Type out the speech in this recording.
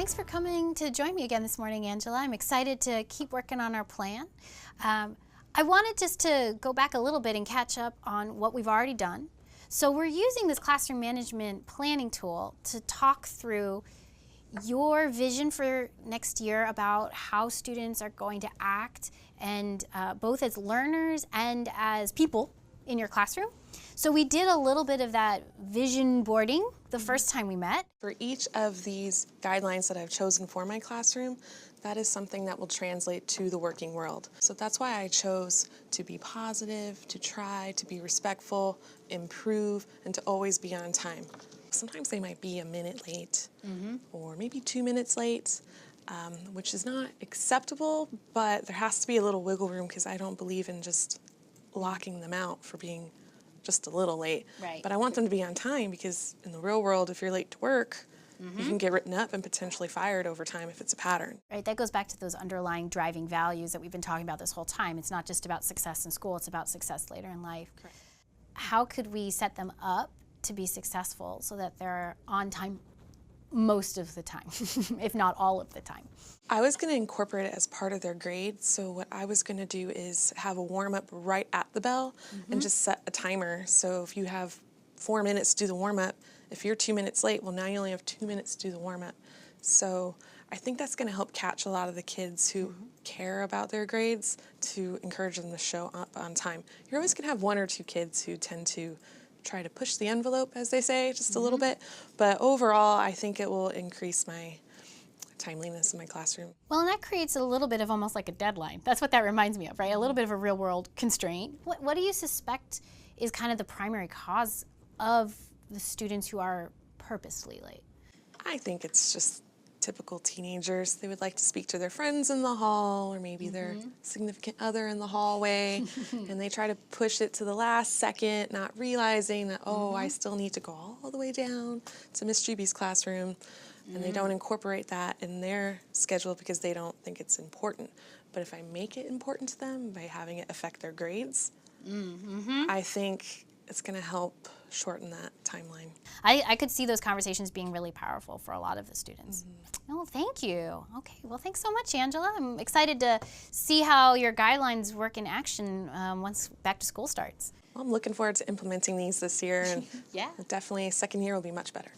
Thanks for coming to join me again this morning, Angela. I'm excited to keep working on our plan. I wanted just to go back a little bit and catch up on what we've already done. So we're using this classroom management planning tool to talk through your vision for next year about how students are going to act, and both as learners and as people in your classroom. So we did a little bit of that vision boarding the first time we met. For each of these guidelines that I've chosen for my classroom, that is something that will translate to the working world. So that's why I chose to be positive, to try to be respectful, improve, and to always be on time. Sometimes they might be a minute late or maybe 2 minutes late, which is not acceptable, but there has to be a little wiggle room because I don't believe in just locking them out for being just a little late. Right. But I want them to be on time because in the real world, if you're late to work, you can get written up and potentially fired over time if it's a pattern. Right, that goes back to those underlying driving values that we've been talking about this whole time. It's not just about success in school, it's about success later in life. Correct. How could we set them up to be successful so that they're on time most of the time, if not all of the time? I was going to incorporate it as part of their grade, so what I was going to do is have a warm-up right at the bell and just set a timer. So if you have 4 minutes to do the warm-up, if you're 2 minutes late, well, now you only have 2 minutes to do the warm-up. So I think that's going to help catch a lot of the kids who care about their grades to encourage them to show up on time. You're always going to have 1 or 2 kids who tend to try to push the envelope, as they say, just a little bit. But overall, I think it will increase my timeliness in my classroom. Well, and that creates a little bit of almost like a deadline. That's what that reminds me of, right? A little bit of a real world constraint. What do you suspect is kind of the primary cause of the students who are purposely late? I think it's just typical teenagers. They would like to speak to their friends in the hall or maybe their significant other in the hallway, and they try to push it to the last second, not realizing that, oh, I still need to go all the way down to Miss Juby's classroom, and they don't incorporate that in their schedule because they don't think it's important. But if I make it important to them by having it affect their grades, I think it's going to help shorten that timeline. I could see those conversations being really powerful for a lot of the students. Oh, thank you. Okay, well, thanks so much, Angela. I'm excited to see how your guidelines work in action once back to school starts. Well, I'm looking forward to implementing these this year, and Yeah. definitely second year will be much better.